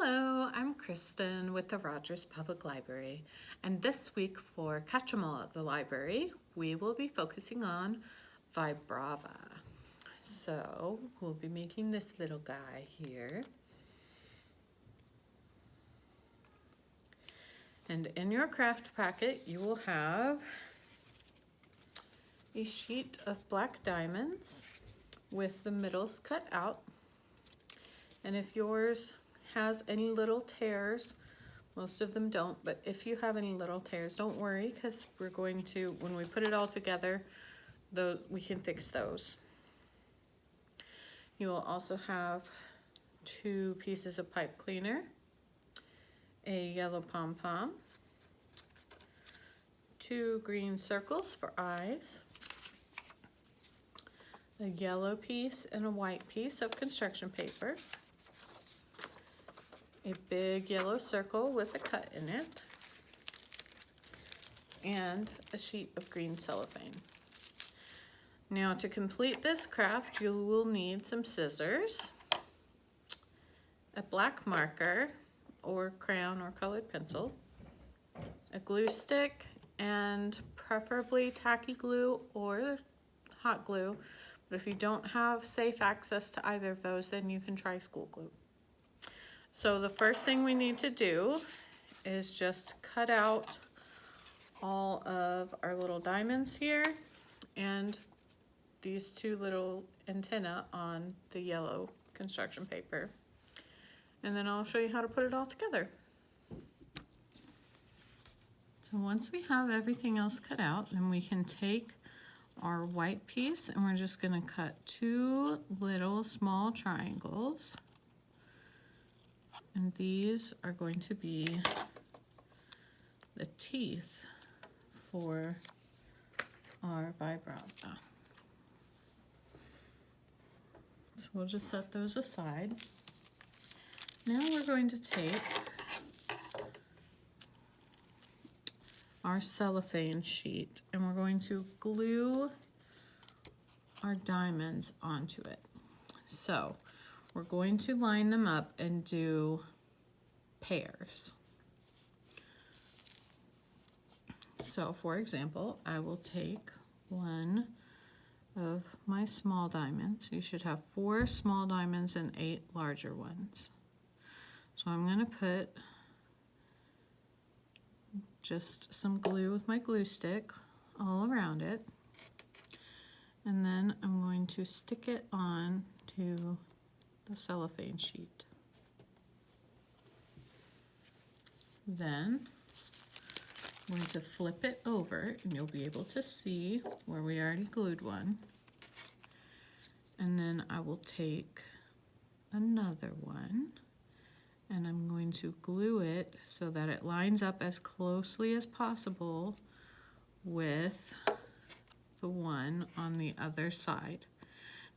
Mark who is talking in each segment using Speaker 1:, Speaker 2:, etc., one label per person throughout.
Speaker 1: Hello, I'm Kristen with the Rogers Public Library, and this week for Catch-em-all at the library, we will be focusing on Vibrava. So we'll be making this little guy here. And in your craft packet, you will have a sheet of black diamonds with the middles cut out. And if yours has any little tears, most of them don't, but if you have any little tears, don't worry, because we're going to, when we put it all together, we can fix those. You will also have 2 pieces of pipe cleaner, a yellow pom-pom, 2 green circles for eyes, a yellow piece and a white piece of construction paper, a big yellow circle with a cut in it, and a sheet of green cellophane. Now to complete this craft, you will need some scissors, a black marker or crayon or colored pencil, a glue stick, and preferably tacky glue or hot glue. But if you don't have safe access to either of those, then you can try school glue. So the first thing we need to do is just cut out all of our little diamonds here and these 2 little antennae on the yellow construction paper. And then I'll show you how to put it all together. So once we have everything else cut out, then we can take our white piece and we're just going to cut 2 little small triangles. And these are going to be the teeth for our Vibrava. So we'll just set those aside. Now we're going to take our cellophane sheet and we're going to glue our diamonds onto it. So we're going to line them up and do pairs. So for example, I will take one of my small diamonds. You should have 4 small diamonds and 8 larger ones. So I'm going to put just some glue with my glue stick all around it. And then I'm going to stick it on to the cellophane sheet. Then I'm going to flip it over and you'll be able to see where we already glued one. And then I will take another one and I'm going to glue it so that it lines up as closely as possible with the one on the other side.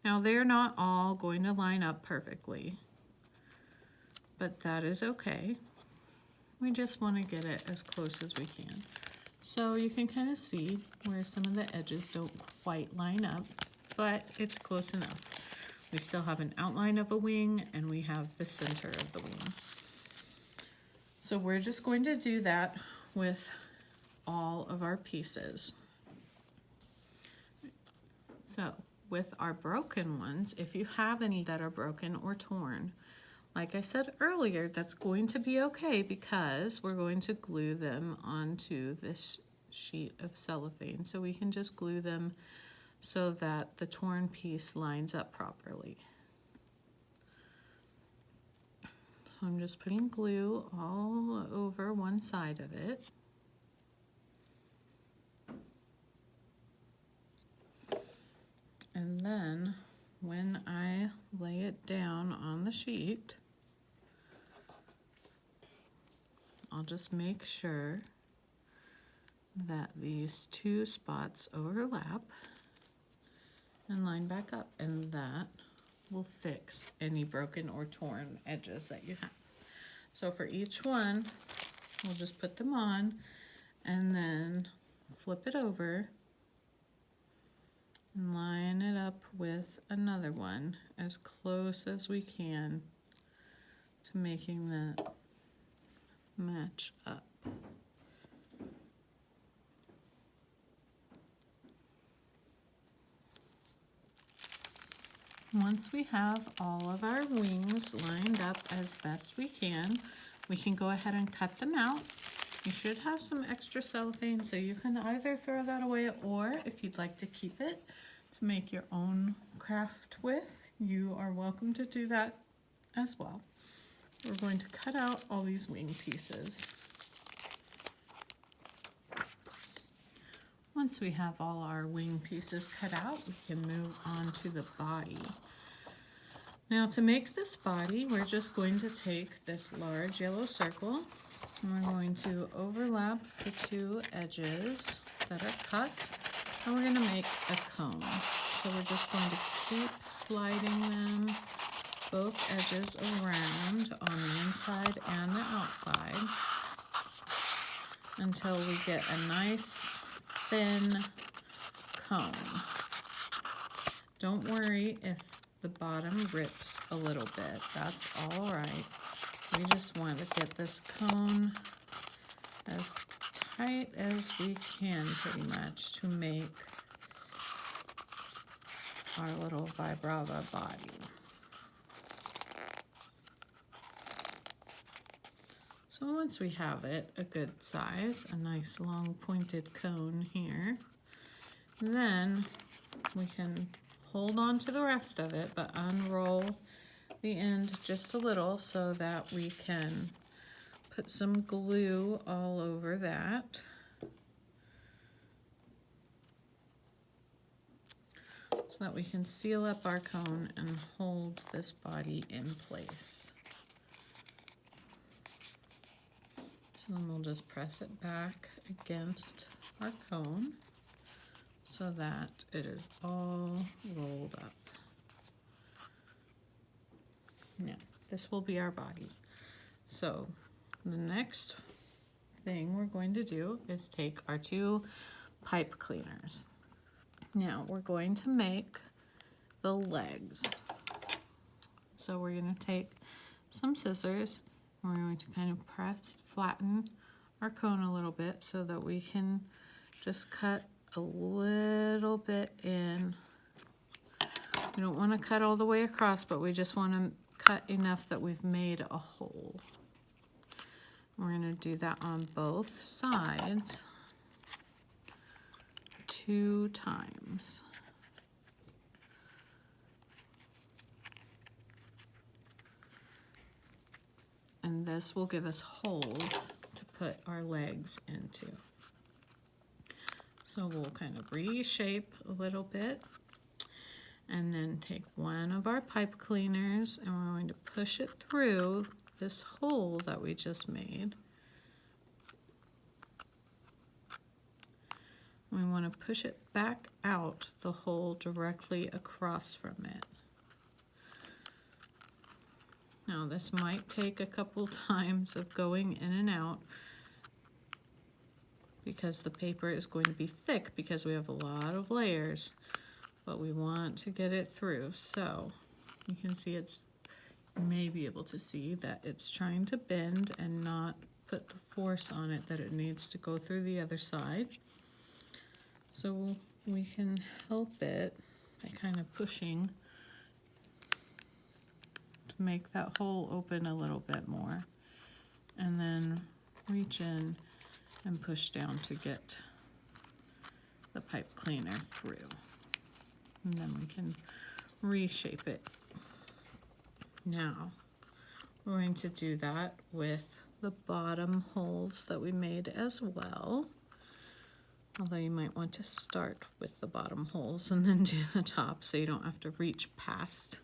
Speaker 1: Now they're not all going to line up perfectly, but that is okay. We just want to get it as close as we can. So you can kind of see where some of the edges don't quite line up, but it's close enough. We still have an outline of a wing and we have the center of the wing. So we're just going to do that with all of our pieces. So with our broken ones, if you have any that are broken or torn, like I said earlier, that's going to be okay because we're going to glue them onto this sheet of cellophane. So we can just glue them so that the torn piece lines up properly. So I'm just putting glue all over one side of it. And then when I lay it down on the sheet, I'll just make sure that these 2 spots overlap and line back up, and that will fix any broken or torn edges that you have. So for each one, we'll just put them on and then flip it over and line it up with another one as close as we can to making that match up. Once we have all of our wings lined up as best we can go ahead and cut them out. You should have some extra cellophane, so you can either throw that away, or if you'd like to keep it to make your own craft with, you are welcome to do that as well. We're going to cut out all these wing pieces. Once we have all our wing pieces cut out, we can move on to the body. Now to make this body, we're just going to take this large yellow circle and we're going to overlap the two edges that are cut, and we're going to make a cone. So we're just going to keep sliding them, both edges around on the inside and the outside, until we get a nice thin cone. Don't worry if the bottom rips a little bit, that's all right. We just want to get this cone as tight as we can, pretty much, to make our little Vibrava body. So once we have it a good size, a nice long pointed cone here, then we can hold on to the rest of it, but unroll the end just a little so that we can put some glue all over that. So that we can seal up our cone and hold this body in place. So then we'll just press it back against our cone so that it is all rolled up. Now, this will be our body. So the next thing we're going to do is take our two pipe cleaners. Now we're going to make the legs. So we're going to take some scissors and we're going to kind of flatten our cone a little bit so that we can just cut a little bit in. We don't want to cut all the way across, but we just want to cut enough that we've made a hole. We're going to do that on both sides 2 times. And this will give us holes to put our legs into. So we'll kind of reshape a little bit and then take one of our pipe cleaners and we're going to push it through this hole that we just made. We want to push it back out the hole directly across from it. Now this might take a couple times of going in and out because the paper is going to be thick because we have a lot of layers, but we want to get it through. So you can see you may be able to see that it's trying to bend and not put the force on it that it needs to go through the other side. So we can help it by kind of pushing to make that hole open a little bit more, and then reach in and push down to get the pipe cleaner through. And then we can reshape it. Now, we're going to do that with the bottom holes that we made as well. Although you might want to start with the bottom holes and then do the top so you don't have to reach past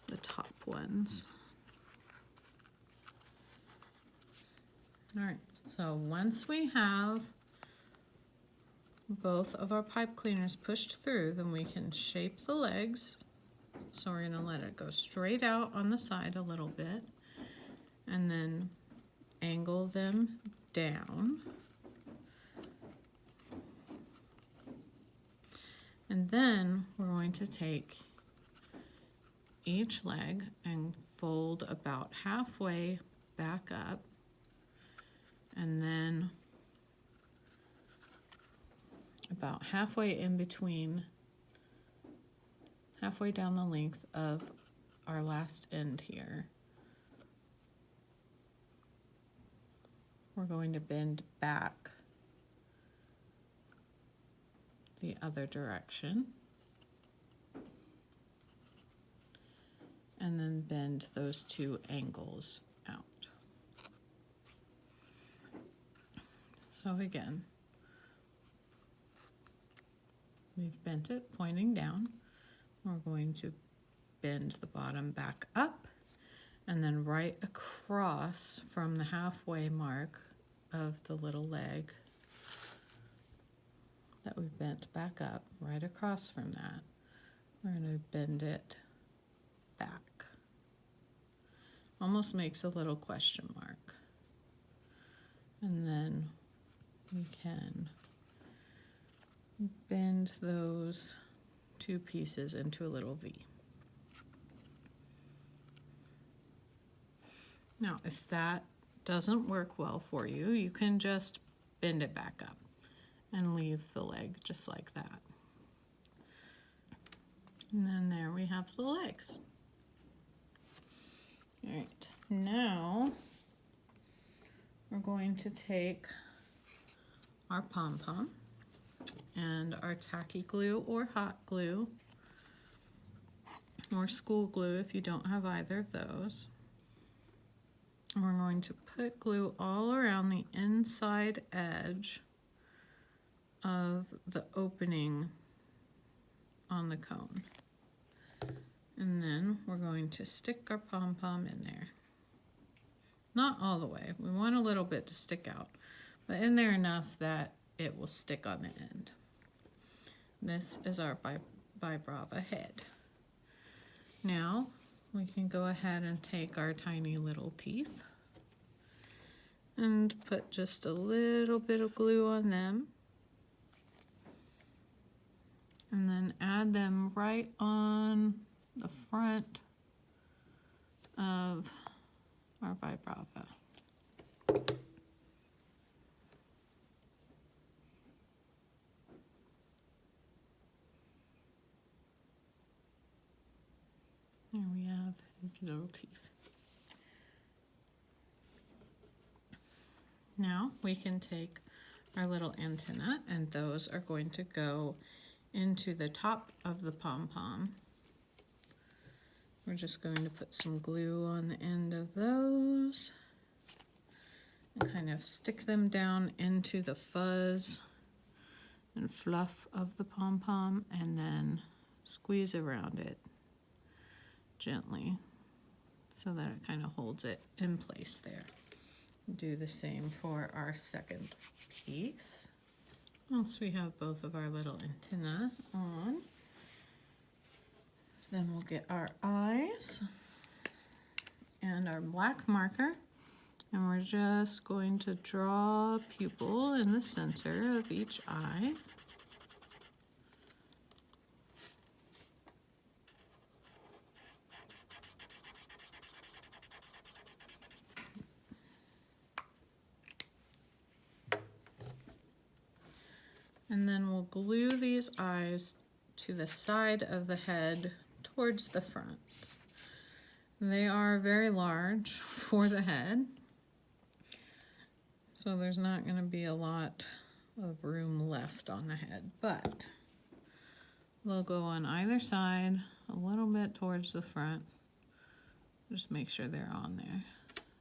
Speaker 1: the top ones. All right, so once we have both of our pipe cleaners pushed through, then we can shape the legs. So we're going to let it go straight out on the side a little bit and then angle them down. And then we're going to take each leg and fold fold about halfway back up, and then about halfway in between, halfway down the length of our last end here, we're going to bend back the other direction, and then bend those two angles out. So again, we've bent it pointing down. We're going to bend the bottom back up, and then right across from the halfway mark of the little leg that we bent back up, right across from that, we're going to bend it back. Almost makes a little question mark. And then we can bend those two pieces into a little V. Now, if that doesn't work well for you, you can just bend it back up and leave the leg just like that. And then there we have the legs. All right, now we're going to take our pom-pom and our tacky glue or hot glue or school glue if you don't have either of those. And we're going to put glue all around the inside edge of the opening on the cone. And then we're going to stick our pom-pom in there. Not all the way. We want a little bit to stick out, but in there enough that it will stick on the end. This is our Vibrava head. Now we can go ahead and take our tiny little teeth and put just a little bit of glue on them, and then add them right on the front of our Vibrava. There we have his little teeth. Now we can take our little antenna, and those are going to go into the top of the pom-pom. We're just going to put some glue on the end of those and kind of stick them down into the fuzz and fluff of the pom-pom, and then squeeze around it gently so that it kind of holds it in place there. Do the same for our second piece. Once we have both of our little antennae on, then we'll get our eyes and our black marker, and we're just going to draw a pupil in the center of each eye. And then we'll glue these eyes to the side of the head towards the front. They are very large for the head, so there's not going to be a lot of room left on the head, but they'll go on either side a little bit towards the front. Just make sure they're on there,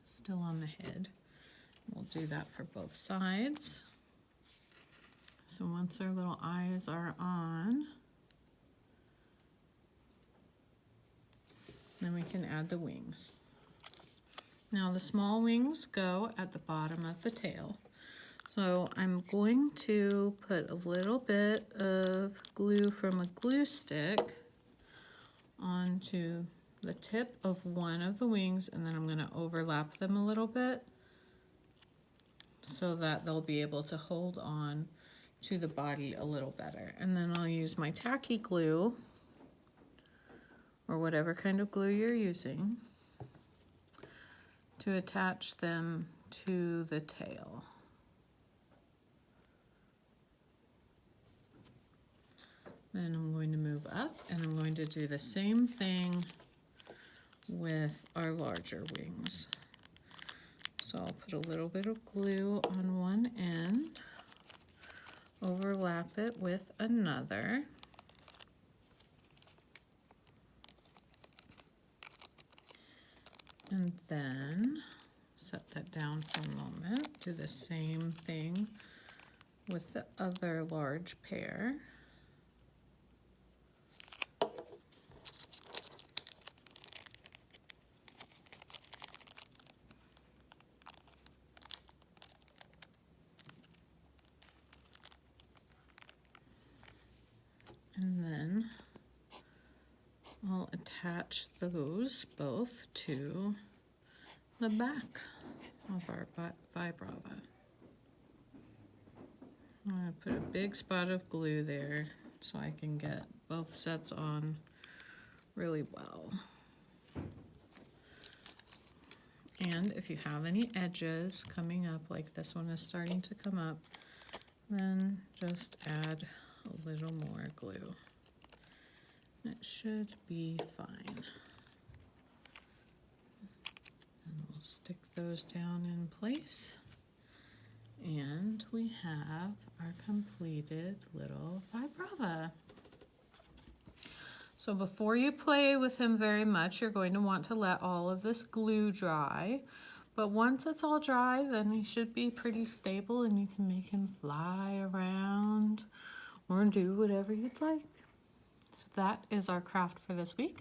Speaker 1: still on the head. We'll do that for both sides. So once our little eyes are on, then we can add the wings. Now the small wings go at the bottom of the tail. So I'm going to put a little bit of glue from a glue stick onto the tip of one of the wings, and then I'm going to overlap them a little bit so that they'll be able to hold on to the body a little better. And then I'll use my tacky glue, or whatever kind of glue you're using, to attach them to the tail. Then I'm going to move up and I'm going to do the same thing with our larger wings. So I'll put a little bit of glue on one end, overlap it with another, and then set that down for a moment. Do the same thing with the other large pair. And then I'll attach those both to the back of our Vibrava. I'm going to put a big spot of glue there so I can get both sets on really well. And if you have any edges coming up, like this one is starting to come up, then just add a little more glue. It should be fine. And we'll stick those down in place. And we have our completed little Vibrava. So before you play with him very much, you're going to want to let all of this glue dry. But once it's all dry, then he should be pretty stable and you can make him fly around or do whatever you'd like. So that is our craft for this week.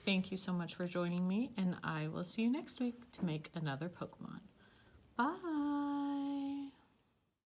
Speaker 1: Thank you so much for joining me, and I will see you next week to make another Pokemon. Bye!